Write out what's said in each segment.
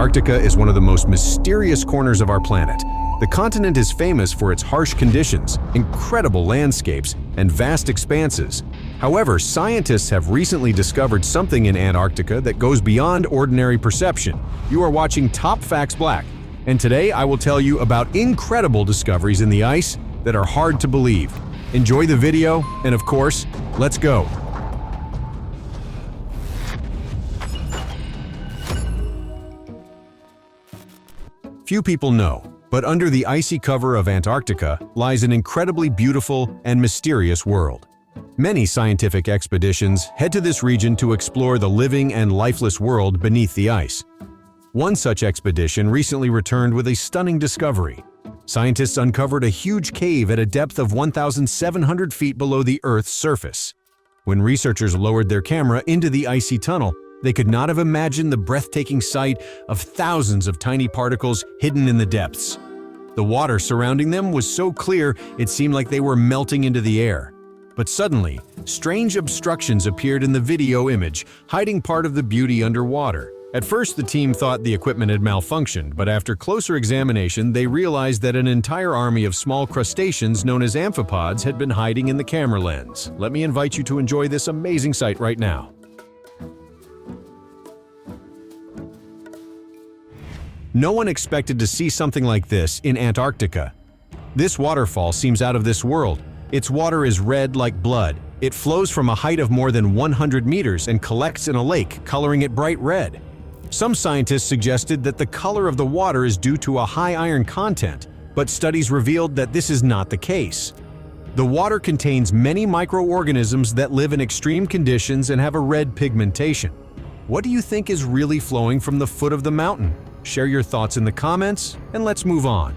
Antarctica is one of the most mysterious corners of our planet. The continent is famous for its harsh conditions, incredible landscapes, and vast expanses. However, scientists have recently discovered something in Antarctica that goes beyond ordinary perception. You are watching Topfacts Black, and today I will tell you about incredible discoveries in the ice that are hard to believe. Enjoy the video, and of course, let's go! Few people know, but under the icy cover of Antarctica lies an incredibly beautiful and mysterious world. Many scientific expeditions head to this region to explore the living and lifeless world beneath the ice. One such expedition recently returned with a stunning discovery. Scientists uncovered a huge cave at a depth of 1,700 feet below the Earth's surface. When researchers lowered their camera into the icy tunnel, they could not have imagined the breathtaking sight of thousands of tiny particles hidden in the depths. The water surrounding them was so clear it seemed like they were melting into the air. But suddenly, strange obstructions appeared in the video image, hiding part of the beauty underwater. At first, the team thought the equipment had malfunctioned, but after closer examination, they realized that an entire army of small crustaceans known as amphipods had been hiding in the camera lens. Let me invite you to enjoy this amazing sight right now. No one expected to see something like this in Antarctica. This waterfall seems out of this world. Its water is red like blood. It flows from a height of more than 100 meters and collects in a lake, coloring it bright red. Some scientists suggested that the color of the water is due to a high iron content, but studies revealed that this is not the case. The water contains many microorganisms that live in extreme conditions and have a red pigmentation. What do you think is really flowing from the foot of the mountain? Share your thoughts in the comments, and let's move on.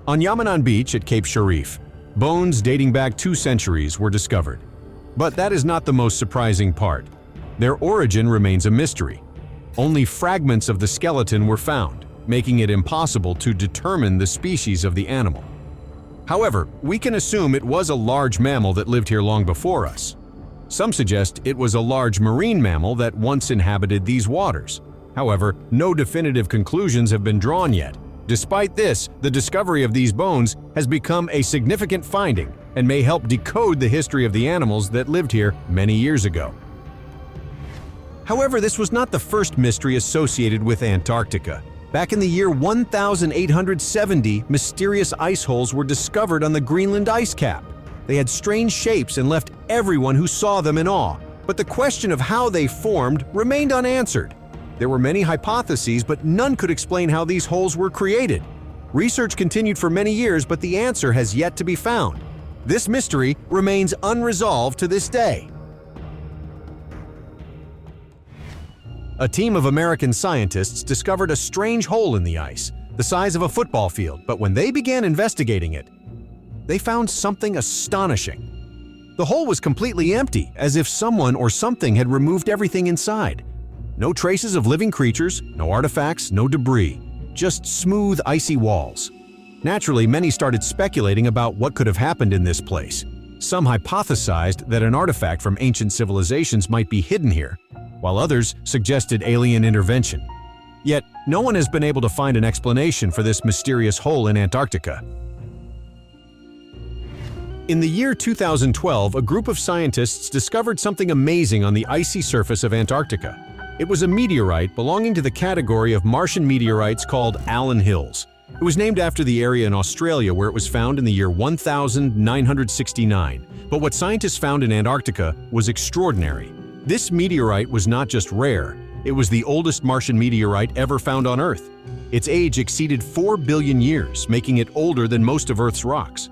On Yamanan Beach at Cape Sharif, bones dating back 2 centuries were discovered. But that is not the most surprising part. Their origin remains a mystery. Only fragments of the skeleton were found, making it impossible to determine the species of the animal. However, we can assume it was a large mammal that lived here long before us. Some suggest it was a large marine mammal that once inhabited these waters. However, no definitive conclusions have been drawn yet. Despite this, the discovery of these bones has become a significant finding and may help decode the history of the animals that lived here many years ago. However, this was not the first mystery associated with Antarctica. Back in the year 1870, mysterious ice holes were discovered on the Greenland ice cap. They had strange shapes and left everyone who saw them in awe, but the question of how they formed remained unanswered. There were many hypotheses, but none could explain how these holes were created. Research continued for many years, but the answer has yet to be found. This mystery remains unresolved to this day. A team of American scientists discovered a strange hole in the ice, the size of a football field, but when they began investigating it, they found something astonishing. The hole was completely empty, as if someone or something had removed everything inside. No traces of living creatures, no artifacts, no debris, just smooth, icy walls. Naturally, many started speculating about what could have happened in this place. Some hypothesized that an artifact from ancient civilizations might be hidden here, while others suggested alien intervention. Yet, no one has been able to find an explanation for this mysterious hole in Antarctica. In the year 2012, a group of scientists discovered something amazing on the icy surface of Antarctica. It was a meteorite belonging to the category of Martian meteorites called Allen Hills. It was named after the area in Australia where it was found in the year 1969. But what scientists found in Antarctica was extraordinary. This meteorite was not just rare, it was the oldest Martian meteorite ever found on Earth. Its age exceeded 4 billion years, making it older than most of Earth's rocks.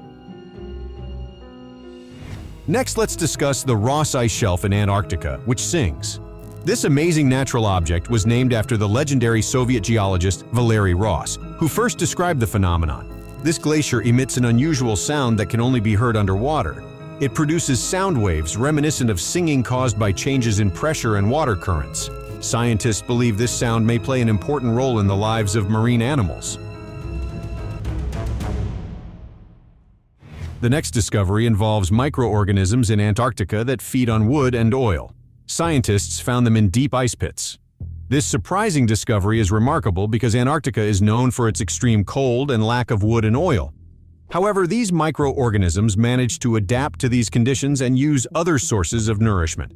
Next, let's discuss the Ross Ice Shelf in Antarctica, which sings. This amazing natural object was named after the legendary Soviet geologist Valery Ross, who first described the phenomenon. This glacier emits an unusual sound that can only be heard underwater. It produces sound waves reminiscent of singing caused by changes in pressure and water currents. Scientists believe this sound may play an important role in the lives of marine animals. The next discovery involves microorganisms in Antarctica that feed on wood and oil. Scientists found them in deep ice pits. This surprising discovery is remarkable because Antarctica is known for its extreme cold and lack of wood and oil. However, these microorganisms manage to adapt to these conditions and use other sources of nourishment.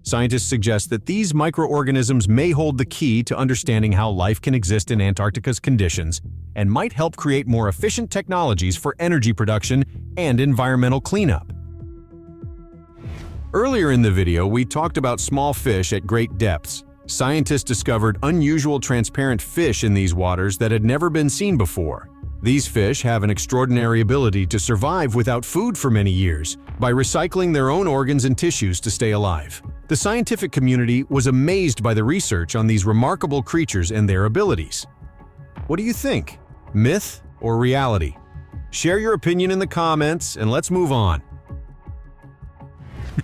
Scientists suggest that these microorganisms may hold the key to understanding how life can exist in Antarctica's conditions and might help create more efficient technologies for energy production and environmental cleanup. Earlier in the video, we talked about small fish at great depths. Scientists discovered unusual transparent fish in these waters that had never been seen before. These fish have an extraordinary ability to survive without food for many years by recycling their own organs and tissues to stay alive. The scientific community was amazed by the research on these remarkable creatures and their abilities. What do you think? Myth or reality? Share your opinion in the comments and let's move on.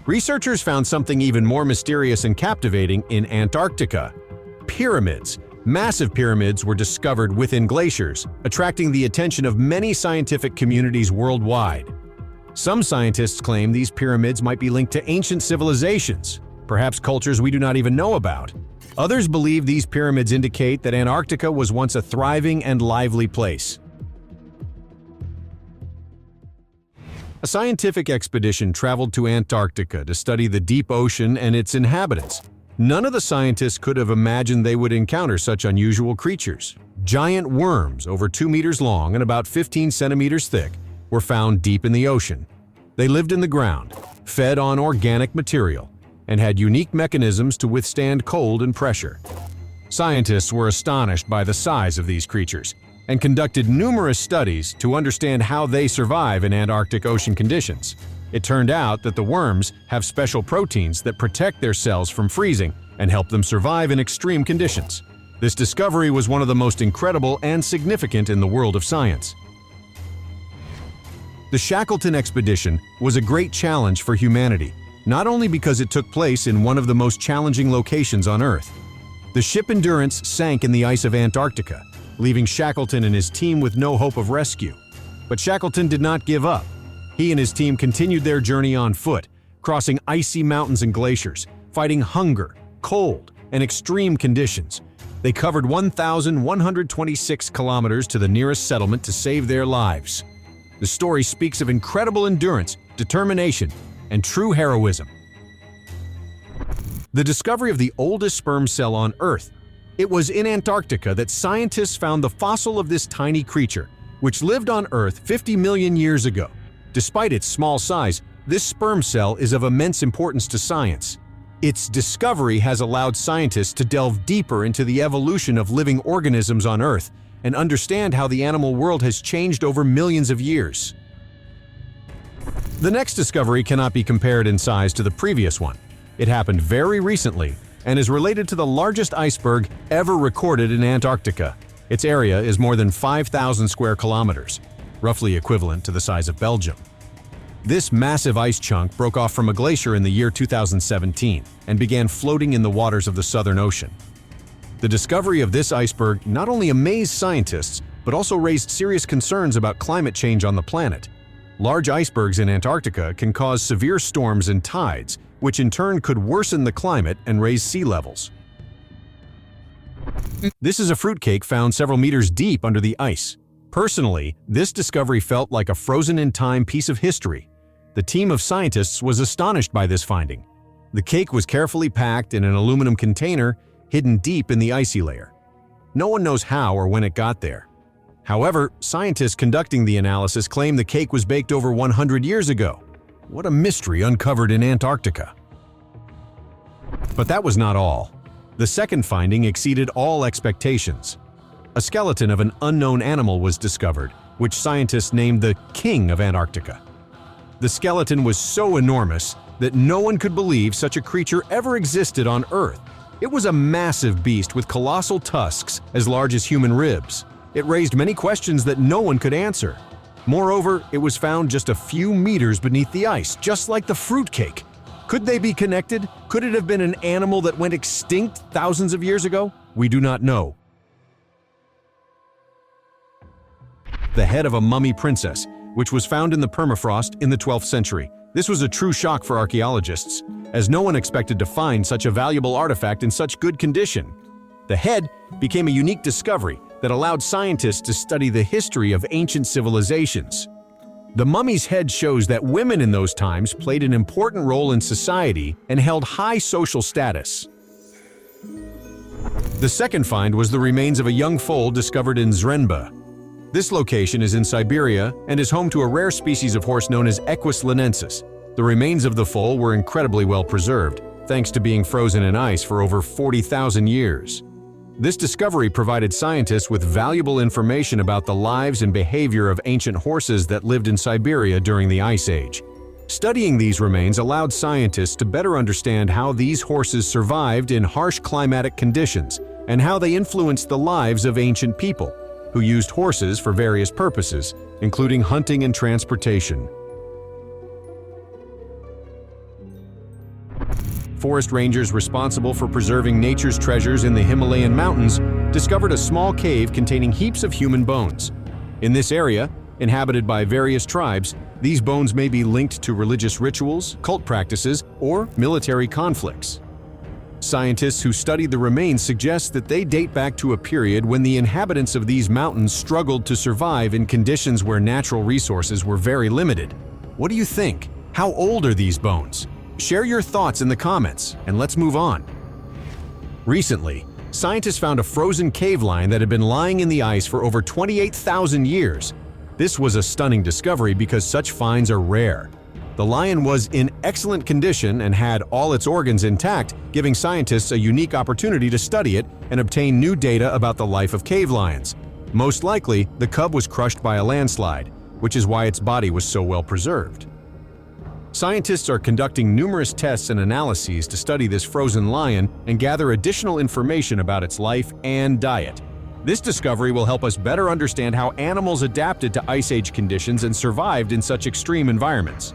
Researchers found something even more mysterious and captivating in Antarctica. Pyramids. Massive pyramids were discovered within glaciers, attracting the attention of many scientific communities worldwide. Some scientists claim these pyramids might be linked to ancient civilizations, perhaps cultures we do not even know about. Others believe these pyramids indicate that Antarctica was once a thriving and lively place. A scientific expedition traveled to Antarctica to study the deep ocean and its inhabitants. None of the scientists could have imagined they would encounter such unusual creatures. Giant worms, over 2 meters long and about 15 centimeters thick, were found deep in the ocean. They lived in the ground, fed on organic material, and had unique mechanisms to withstand cold and pressure. Scientists were astonished by the size of these creatures and conducted numerous studies to understand how they survive in Antarctic ocean conditions. It turned out that the worms have special proteins that protect their cells from freezing and help them survive in extreme conditions. This discovery was one of the most incredible and significant in the world of science. The Shackleton expedition was a great challenge for humanity, not only because it took place in one of the most challenging locations on Earth. The ship Endurance sank in the ice of Antarctica, leaving Shackleton and his team with no hope of rescue. But Shackleton did not give up. He and his team continued their journey on foot, crossing icy mountains and glaciers, fighting hunger, cold, and extreme conditions. They covered 1,126 kilometers to the nearest settlement to save their lives. The story speaks of incredible endurance, determination, and true heroism. The discovery of the oldest sperm cell on Earth. It was in Antarctica that scientists found the fossil of this tiny creature, which lived on Earth 50 million years ago. Despite its small size, this sperm cell is of immense importance to science. Its discovery has allowed scientists to delve deeper into the evolution of living organisms on Earth and understand how the animal world has changed over millions of years. The next discovery cannot be compared in size to the previous one. It happened very recently and is related to the largest iceberg ever recorded in Antarctica. Its area is more than 5,000 square kilometers, roughly equivalent to the size of Belgium. This massive ice chunk broke off from a glacier in the year 2017 and began floating in the waters of the Southern Ocean. The discovery of this iceberg not only amazed scientists, but also raised serious concerns about climate change on the planet. Large icebergs in Antarctica can cause severe storms and tides, which in turn could worsen the climate and raise sea levels. This is a fruitcake found several meters deep under the ice. Personally, this discovery felt like a frozen-in-time piece of history. The team of scientists was astonished by this finding. The cake was carefully packed in an aluminum container hidden deep in the icy layer. No one knows how or when it got there. However, scientists conducting the analysis claim the cake was baked over 100 years ago. What a mystery uncovered in Antarctica. But that was not all. The second finding exceeded all expectations. A skeleton of an unknown animal was discovered, which scientists named the King of Antarctica. The skeleton was so enormous that no one could believe such a creature ever existed on Earth. It was a massive beast with colossal tusks as large as human ribs. It raised many questions that no one could answer. Moreover, it was found just a few meters beneath the ice, just like the fruitcake. Could they be connected? Could it have been an animal that went extinct thousands of years ago? We do not know. The head of a mummy princess, which was found in the permafrost in the 12th century. This was a true shock for archaeologists, as no one expected to find such a valuable artifact in such good condition. The head became a unique discovery that allowed scientists to study the history of ancient civilizations. The mummy's head shows that women in those times played an important role in society and held high social status. The second find was the remains of a young foal discovered in Zrenba. This location is in Siberia and is home to a rare species of horse known as Equus linensis. The remains of the foal were incredibly well preserved, thanks to being frozen in ice for over 40,000 years. This discovery provided scientists with valuable information about the lives and behavior of ancient horses that lived in Siberia during the Ice Age. Studying these remains allowed scientists to better understand how these horses survived in harsh climatic conditions and how they influenced the lives of ancient people, who used horses for various purposes, including hunting and transportation. Forest rangers responsible for preserving nature's treasures in the Himalayan mountains discovered a small cave containing heaps of human bones. In this area, inhabited by various tribes, these bones may be linked to religious rituals, cult practices, or military conflicts. Scientists who studied the remains suggest that they date back to a period when the inhabitants of these mountains struggled to survive in conditions where natural resources were very limited. What do you think? How old are these bones? Share your thoughts in the comments, and let's move on. Recently, scientists found a frozen cave lion that had been lying in the ice for over 28,000 years. This was a stunning discovery because such finds are rare. The lion was in excellent condition and had all its organs intact, giving scientists a unique opportunity to study it and obtain new data about the life of cave lions. Most likely, the cub was crushed by a landslide, which is why its body was so well preserved. Scientists are conducting numerous tests and analyses to study this frozen lion and gather additional information about its life and diet. This discovery will help us better understand how animals adapted to Ice Age conditions and survived in such extreme environments.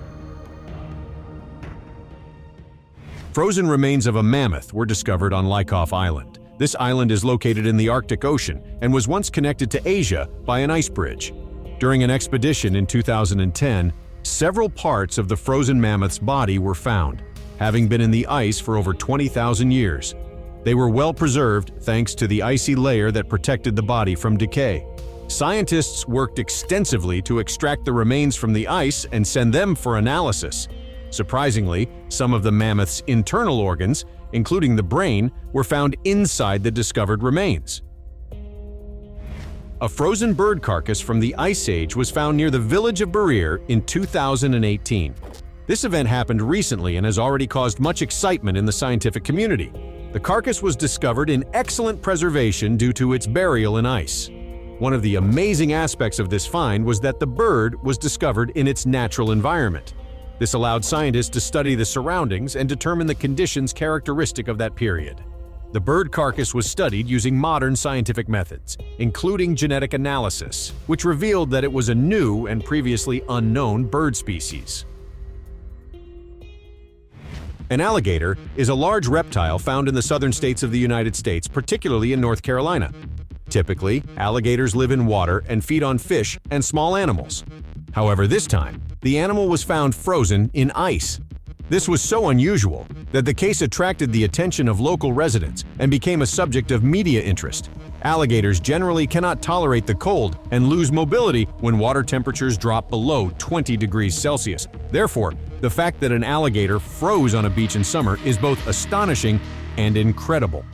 Frozen remains of a mammoth were discovered on Lykov Island. This island is located in the Arctic Ocean and was once connected to Asia by an ice bridge. During an expedition in 2010, several parts of the frozen mammoth's body were found, having been in the ice for over 20,000 years. They were well preserved thanks to the icy layer that protected the body from decay. Scientists worked extensively to extract the remains from the ice and send them for analysis. Surprisingly, some of the mammoth's internal organs, including the brain, were found inside the discovered remains. A frozen bird carcass from the Ice Age was found near the village of Berir in 2018. This event happened recently and has already caused much excitement in the scientific community. The carcass was discovered in excellent preservation due to its burial in ice. One of the amazing aspects of this find was that the bird was discovered in its natural environment. This allowed scientists to study the surroundings and determine the conditions characteristic of that period. The bird carcass was studied using modern scientific methods, including genetic analysis, which revealed that it was a new and previously unknown bird species. An alligator is a large reptile found in the southern states of the United States, particularly in North Carolina. Typically, alligators live in water and feed on fish and small animals. However, this time, the animal was found frozen in ice. This was so unusual that the case attracted the attention of local residents and became a subject of media interest. Alligators generally cannot tolerate the cold and lose mobility when water temperatures drop below 20 degrees Celsius. Therefore, the fact that an alligator froze on a beach in summer is both astonishing and incredible.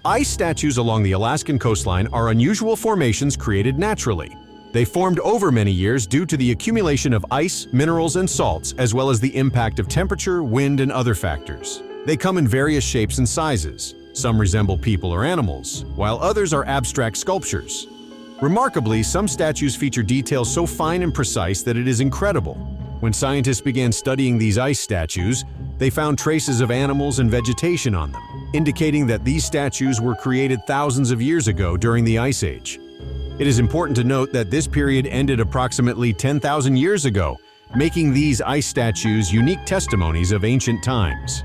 Ice statues along the Alaskan coastline are unusual formations created naturally. They formed over many years due to the accumulation of ice, minerals, and salts, as well as the impact of temperature, wind, and other factors. They come in various shapes and sizes. Some resemble people or animals, while others are abstract sculptures. Remarkably, some statues feature details so fine and precise that it is incredible. When scientists began studying these ice statues, they found traces of animals and vegetation on them, indicating that these statues were created thousands of years ago during the Ice Age. It is important to note that this period ended approximately 10,000 years ago, making these ice statues unique testimonies of ancient times.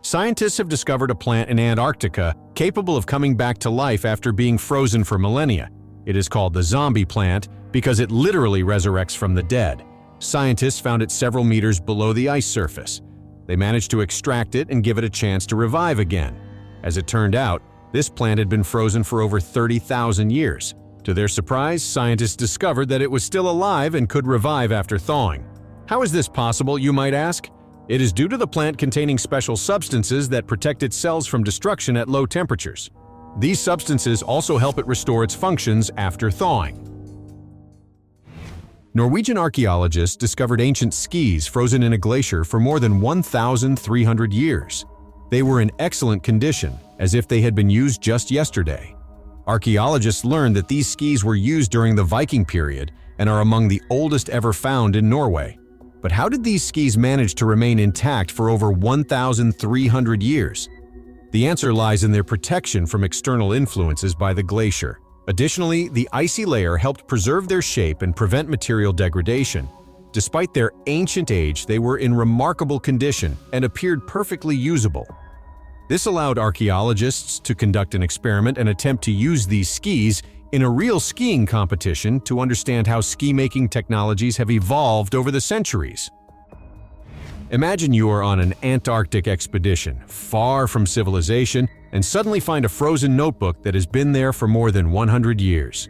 Scientists have discovered a plant in Antarctica capable of coming back to life after being frozen for millennia. It is called the zombie plant because it literally resurrects from the dead. Scientists found it several meters below the ice surface. They managed to extract it and give it a chance to revive again. As it turned out, this plant had been frozen for over 30,000 years. To their surprise, scientists discovered that it was still alive and could revive after thawing. How is this possible, you might ask? It is due to the plant containing special substances that protect its cells from destruction at low temperatures. These substances also help it restore its functions after thawing. Norwegian archaeologists discovered ancient skis frozen in a glacier for more than 1,300 years. They were in excellent condition, as if they had been used just yesterday. Archaeologists learned that these skis were used during the Viking period and are among the oldest ever found in Norway. But how did these skis manage to remain intact for over 1,300 years? The answer lies in their protection from external influences by the glacier. Additionally, the icy layer helped preserve their shape and prevent material degradation. Despite their ancient age, they were in remarkable condition and appeared perfectly usable. This allowed archaeologists to conduct an experiment and attempt to use these skis in a real skiing competition to understand how ski-making technologies have evolved over the centuries. Imagine you are on an Antarctic expedition, far from civilization, and suddenly find a frozen notebook that has been there for more than 100 years.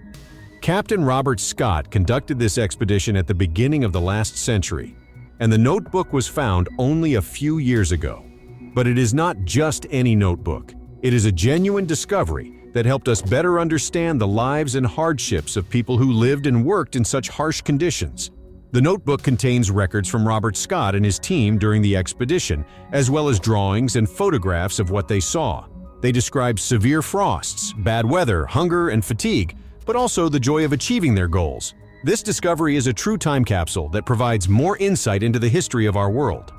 Captain Robert Scott conducted this expedition at the beginning of the last century, and the notebook was found only a few years ago. But it is not just any notebook. It is a genuine discovery that helped us better understand the lives and hardships of people who lived and worked in such harsh conditions. The notebook contains records from Robert Scott and his team during the expedition, as well as drawings and photographs of what they saw. They describe severe frosts, bad weather, hunger, and fatigue, but also the joy of achieving their goals. This discovery is a true time capsule that provides more insight into the history of our world.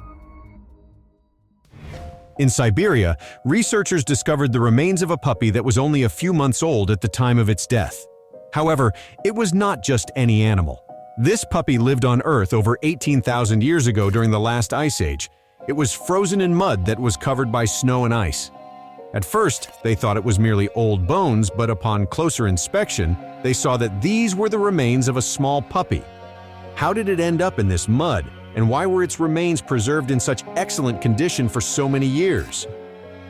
In Siberia, researchers discovered the remains of a puppy that was only a few months old at the time of its death. However, it was not just any animal. This puppy lived on Earth over 18,000 years ago during the last ice age. It was frozen in mud that was covered by snow and ice. At first, they thought it was merely old bones, but upon closer inspection, they saw that these were the remains of a small puppy. How did it end up in this mud, and why were its remains preserved in such excellent condition for so many years?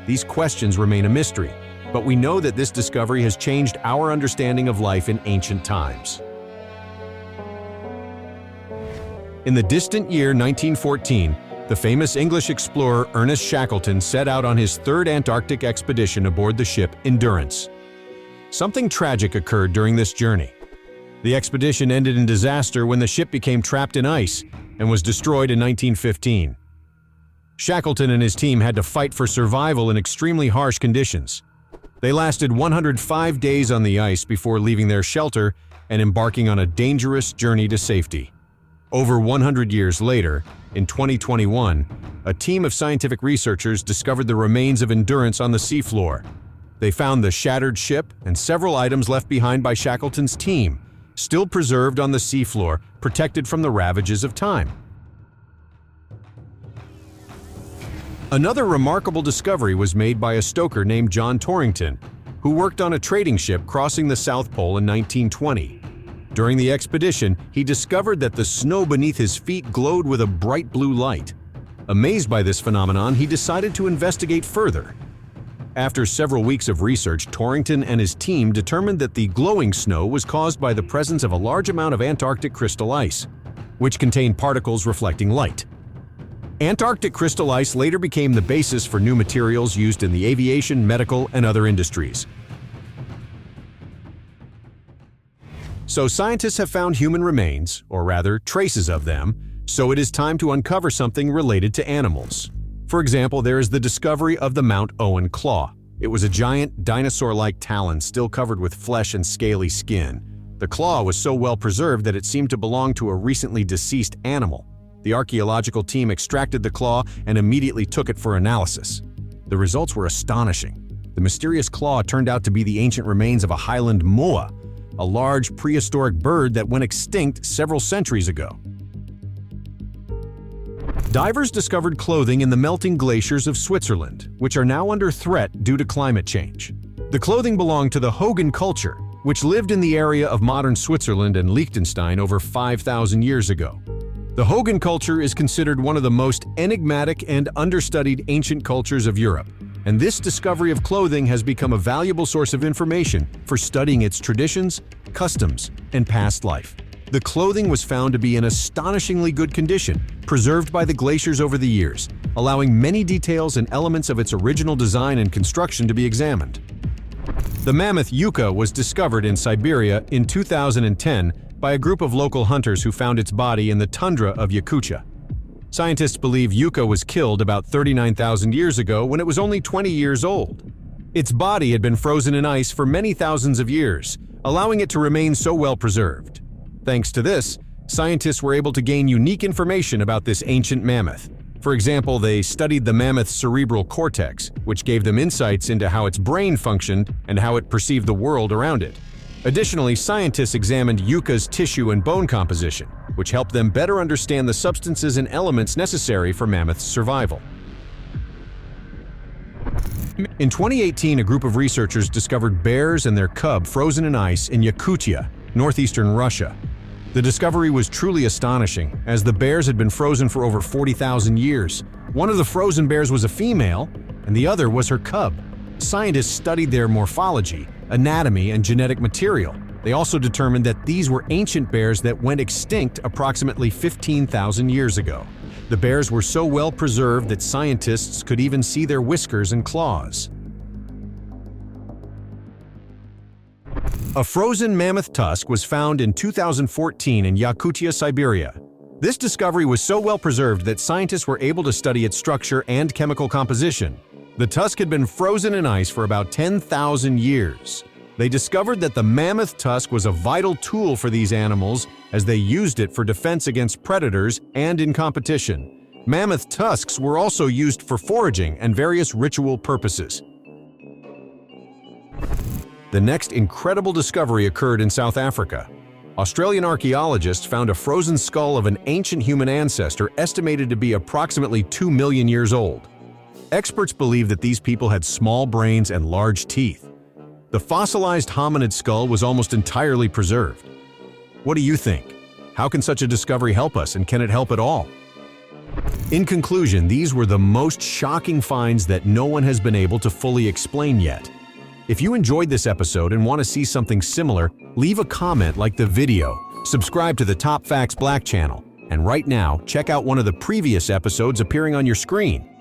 These questions remain a mystery, but we know that this discovery has changed our understanding of life in ancient times. In the distant year 1914, the famous English explorer Ernest Shackleton set out on his third Antarctic expedition aboard the ship Endurance. Something tragic occurred during this journey. The expedition ended in disaster when the ship became trapped in ice and was destroyed in 1915. Shackleton and his team had to fight for survival in extremely harsh conditions. They lasted 105 days on the ice before leaving their shelter and embarking on a dangerous journey to safety. Over 100 years later, in 2021, a team of scientific researchers discovered the remains of Endurance on the seafloor. They found the shattered ship and several items left behind by Shackleton's team, still preserved on the seafloor, protected from the ravages of time. Another remarkable discovery was made by a stoker named John Torrington, who worked on a trading ship crossing the South Pole in 1920. During the expedition, he discovered that the snow beneath his feet glowed with a bright blue light. Amazed by this phenomenon, he decided to investigate further. After several weeks of research, Torrington and his team determined that the glowing snow was caused by the presence of a large amount of Antarctic crystal ice, which contained particles reflecting light. Antarctic crystal ice later became the basis for new materials used in the aviation, medical, and other industries. So scientists have found human remains, or rather traces of them, so it is time to uncover something related to animals. For example, there is the discovery of the Mount Owen claw. It was a giant, dinosaur-like talon still covered with flesh and scaly skin. The claw was so well preserved that it seemed to belong to a recently deceased animal. The archaeological team extracted the claw and immediately took it for analysis. The results were astonishing. The mysterious claw turned out to be the ancient remains of a Highland moa, a large prehistoric bird that went extinct several centuries ago. Divers discovered clothing in the melting glaciers of Switzerland, which are now under threat due to climate change. The clothing belonged to the Hogan culture, which lived in the area of modern Switzerland and Liechtenstein over 5,000 years ago. The Hogan culture is considered one of the most enigmatic and understudied ancient cultures of Europe, and this discovery of clothing has become a valuable source of information for studying its traditions, customs, and past life. The clothing was found to be in astonishingly good condition, preserved by the glaciers over the years, allowing many details and elements of its original design and construction to be examined. The mammoth yucca was discovered in Siberia in 2010 by a group of local hunters who found its body in the tundra of Yakutia. Scientists believe yucca was killed about 39,000 years ago when it was only 20 years old. Its body had been frozen in ice for many thousands of years, allowing it to remain so well preserved. Thanks to this, scientists were able to gain unique information about this ancient mammoth. For example, they studied the mammoth's cerebral cortex, which gave them insights into how its brain functioned and how it perceived the world around it. Additionally, scientists examined yucca's tissue and bone composition, which helped them better understand the substances and elements necessary for mammoth's survival. In 2018, a group of researchers discovered bears and their cub frozen in ice in Yakutia, northeastern Russia. The discovery was truly astonishing, as the bears had been frozen for over 40,000 years. One of the frozen bears was a female, and the other was her cub. Scientists studied their morphology, anatomy, and genetic material. They also determined that these were ancient bears that went extinct approximately 15,000 years ago. The bears were so well preserved that scientists could even see their whiskers and claws. A frozen mammoth tusk was found in 2014 in Yakutia, Siberia. This discovery was so well preserved that scientists were able to study its structure and chemical composition. The tusk had been frozen in ice for about 10,000 years. They discovered that the mammoth tusk was a vital tool for these animals as they used it for defense against predators and in competition. Mammoth tusks were also used for foraging and various ritual purposes. The next incredible discovery occurred in South Africa. Australian archaeologists found a frozen skull of an ancient human ancestor estimated to be approximately 2 million years old. Experts believe that these people had small brains and large teeth. The fossilized hominid skull was almost entirely preserved. What do you think? How can such a discovery help us, and can it help at all? In conclusion, these were the most shocking finds that no one has been able to fully explain yet. If you enjoyed this episode and want to see something similar, leave a comment, like the video, subscribe to the Topfacts Black channel, and right now, check out one of the previous episodes appearing on your screen.